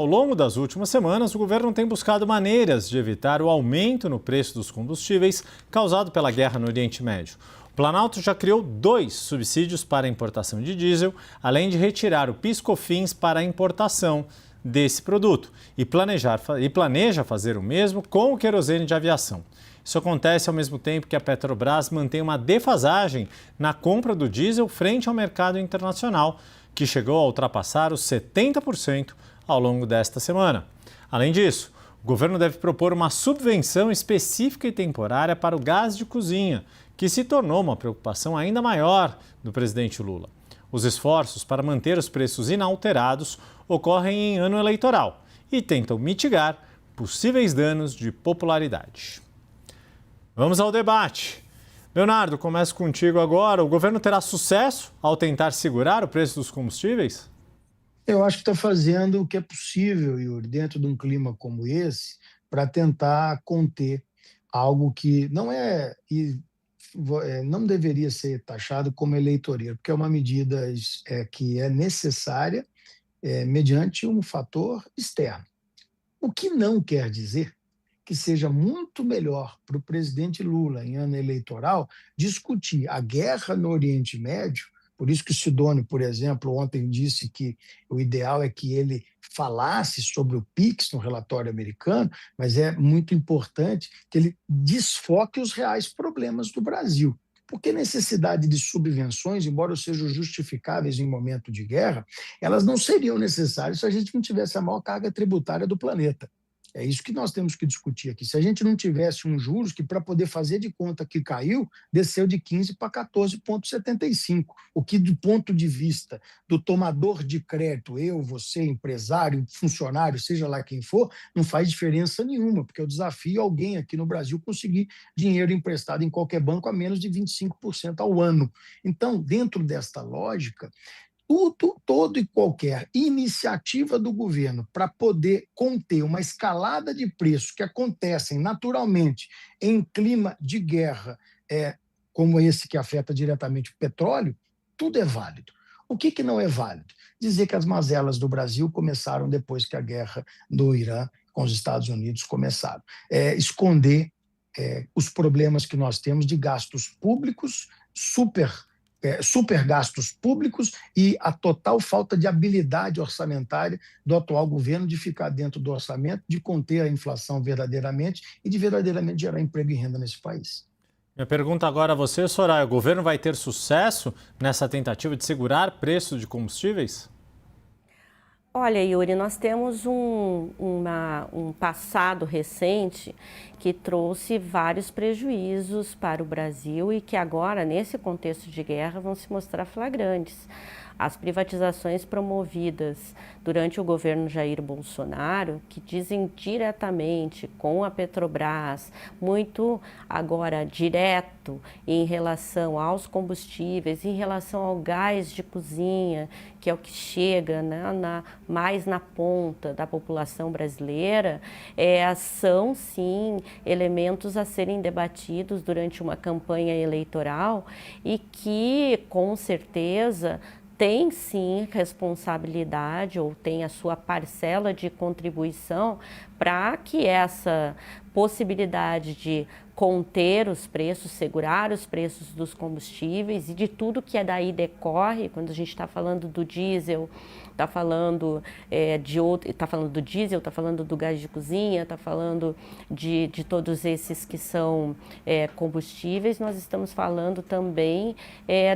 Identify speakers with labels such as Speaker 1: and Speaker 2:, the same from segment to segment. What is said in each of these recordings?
Speaker 1: Ao longo das últimas semanas, o governo tem buscado maneiras de evitar o aumento no preço dos combustíveis causado pela guerra no Oriente Médio. O Planalto já criou 2 subsídios para a importação de diesel, além de retirar o PIS/COFINS para a importação desse produto e planeja fazer o mesmo com o querosene de aviação. Isso acontece ao mesmo tempo que a Petrobras mantém uma defasagem na compra do diesel frente ao mercado internacional, que chegou a ultrapassar os 70% ao longo desta semana. Além disso, o governo deve propor uma subvenção específica e temporária para o gás de cozinha, que se tornou uma preocupação ainda maior do presidente Lula. Os esforços para manter os preços inalterados ocorrem em ano eleitoral e tentam mitigar possíveis danos de popularidade. Vamos ao debate. Leonardo, começo contigo agora. O governo terá sucesso ao tentar segurar o preço dos combustíveis?
Speaker 2: Eu acho que está fazendo o que é possível, Yuri, dentro de um clima como esse, para tentar conter algo que não deveria ser taxado como eleitoreiro, porque é uma medida que é necessária mediante um fator externo. O que não quer dizer que seja muito melhor para o presidente Lula, em ano eleitoral, discutir a guerra no Oriente Médio. Por isso que o Sidônio, por exemplo, ontem disse que o ideal é que ele falasse sobre o PIX no relatório americano, mas é muito importante que ele desfoque os reais problemas do Brasil. Porque necessidade de subvenções, embora sejam justificáveis em momento de guerra, elas não seriam necessárias se a gente não tivesse a maior carga tributária do planeta. É isso que nós temos que discutir aqui. Se a gente não tivesse um juros que, para poder fazer de conta que caiu, desceu de 15 para 14,75. O que, do ponto de vista do tomador de crédito, eu, você, empresário, funcionário, seja lá quem for, não faz diferença nenhuma, porque eu desafio alguém aqui no Brasil conseguir dinheiro emprestado em qualquer banco a menos de 25% ao ano. Então, dentro desta lógica, toda e qualquer iniciativa do governo para poder conter uma escalada de preços que acontecem naturalmente em clima de guerra, como esse que afeta diretamente o petróleo, tudo é válido. O que não é válido? Dizer que as mazelas do Brasil começaram depois que a guerra do Irã com os Estados Unidos começaram. Esconder os problemas que nós temos de gastos públicos super gastos públicos e a total falta de habilidade orçamentária do atual governo de ficar dentro do orçamento, de conter a inflação verdadeiramente e de verdadeiramente gerar emprego e renda nesse país.
Speaker 1: Minha pergunta agora a você, Soraya: o governo vai ter sucesso nessa tentativa de segurar preços de combustíveis?
Speaker 3: Olha, Yuri, nós temos um passado recente que trouxe vários prejuízos para o Brasil e que agora, nesse contexto de guerra, vão se mostrar flagrantes. As privatizações promovidas durante o governo Jair Bolsonaro, que dizem diretamente com a Petrobras, muito agora direto em relação aos combustíveis, em relação ao gás de cozinha, que é o que chega, né, mais na ponta da população brasileira, são sim elementos a serem debatidos durante uma campanha eleitoral e que, com certeza, tem sim responsabilidade ou tem a sua parcela de contribuição para que essa possibilidade de conter os preços, segurar os preços dos combustíveis e de tudo que daí decorre, quando a gente está falando do diesel, está falando do diesel, está falando do gás de cozinha, está falando de todos esses que são combustíveis, nós estamos falando também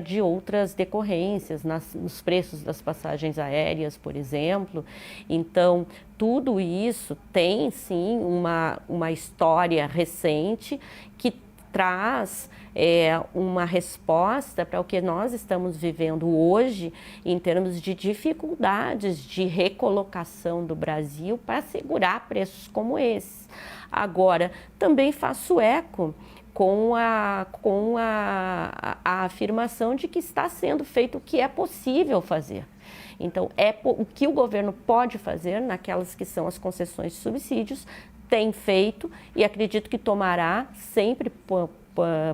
Speaker 3: de outras decorrências nos preços das passagens aéreas, por exemplo. Então, tudo isso tem sim uma história recente que traz uma resposta para o que nós estamos vivendo hoje em termos de dificuldades de recolocação do Brasil para segurar preços como esses. Agora, também faço eco com a afirmação de que está sendo feito o que é possível fazer. Então, o que o governo pode fazer naquelas que são as concessões de subsídios, tem feito e acredito que tomará sempre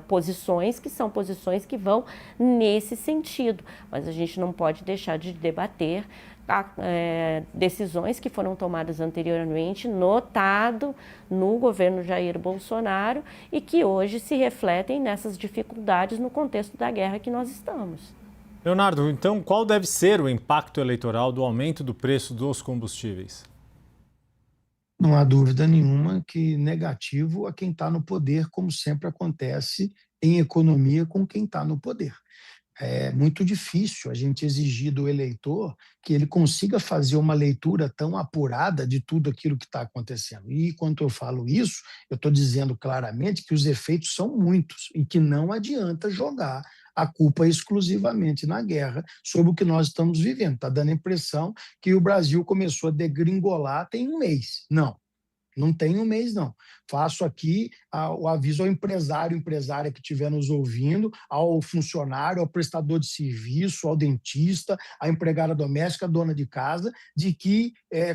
Speaker 3: posições que são posições que vão nesse sentido. Mas a gente não pode deixar de debater decisões que foram tomadas anteriormente, notado no governo Jair Bolsonaro e que hoje se refletem nessas dificuldades no contexto da guerra que nós estamos.
Speaker 1: Leonardo, então qual deve ser o impacto eleitoral do aumento do preço dos combustíveis?
Speaker 2: Não há dúvida nenhuma que negativo a quem está no poder, como sempre acontece em economia com quem está no poder. É muito difícil a gente exigir do eleitor que ele consiga fazer uma leitura tão apurada de tudo aquilo que está acontecendo. E quando eu falo isso, eu estou dizendo claramente que os efeitos são muitos e que não adianta jogar a culpa exclusivamente na guerra sobre o que nós estamos vivendo. Está dando a impressão que o Brasil começou a degringolar tem um mês. Não tem um mês, não. Faço aqui o aviso ao empresária que estiver nos ouvindo, ao funcionário, ao prestador de serviço, ao dentista, à empregada doméstica, à dona de casa, de que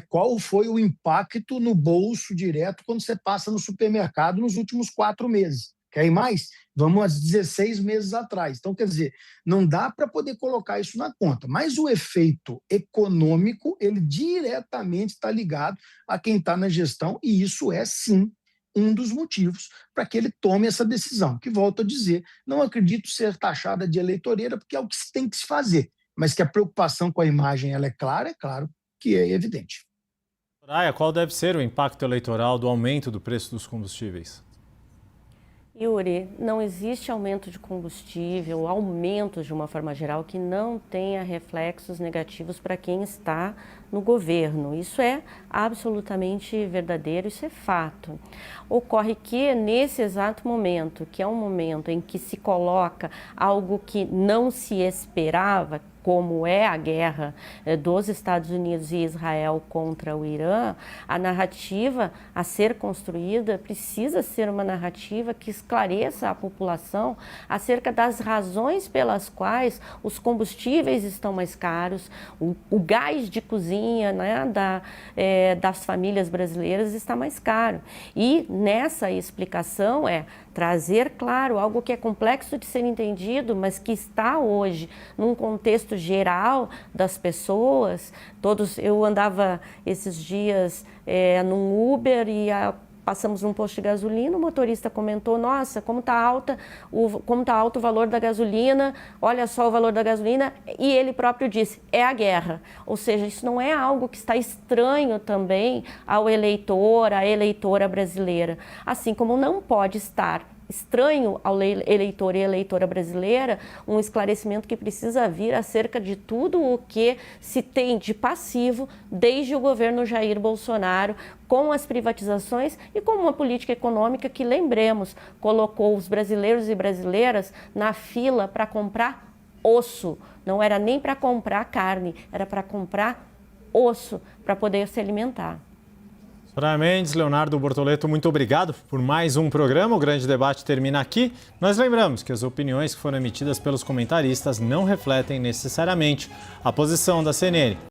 Speaker 2: qual foi o impacto no bolso direto quando você passa no supermercado nos últimos 4 meses. Quer ir mais? Vamos a 16 meses atrás. Então, quer dizer, não dá para poder colocar isso na conta. Mas o efeito econômico, ele diretamente está ligado a quem está na gestão, e isso é, sim, um dos motivos para que ele tome essa decisão. Que, volto a dizer, não acredito ser taxada de eleitoreira, porque é o que tem que se fazer. Mas que a preocupação com a imagem ela é claro que é evidente.
Speaker 1: Soraya, qual deve ser o impacto eleitoral do aumento do preço dos combustíveis?
Speaker 3: Yuri, não existe aumento de combustível, aumentos de uma forma geral, que não tenha reflexos negativos para quem está no governo. Isso é absolutamente verdadeiro, isso é fato. Ocorre que nesse exato momento, que é um momento em que se coloca algo que não se esperava, como é a guerra dos Estados Unidos e Israel contra o Irã, a narrativa a ser construída precisa ser uma narrativa que esclareça a população acerca das razões pelas quais os combustíveis estão mais caros, o gás de cozinha, né, das famílias brasileiras está mais caro. E nessa explicação trazer, claro, algo que é complexo de ser entendido, mas que está hoje num contexto geral das pessoas. Eu andava esses dias num Uber e passamos num posto de gasolina, o motorista comentou: nossa, como está alto o valor da gasolina, olha só o valor da gasolina, e ele próprio disse, é a guerra. Ou seja, isso não é algo que está estranho também ao eleitor, à eleitora brasileira, assim como não pode estar estranho ao eleitor e eleitora brasileira um esclarecimento que precisa vir acerca de tudo o que se tem de passivo desde o governo Jair Bolsonaro, com as privatizações e com uma política econômica que, lembremos, colocou os brasileiros e brasileiras na fila para comprar osso. Não era nem para comprar carne, era para comprar osso para poder se alimentar.
Speaker 1: Soraya Mendes, Leonardo Bortoleto, muito obrigado por mais um programa. O Grande Debate termina aqui. Nós lembramos que as opiniões que foram emitidas pelos comentaristas não refletem necessariamente a posição da CNN.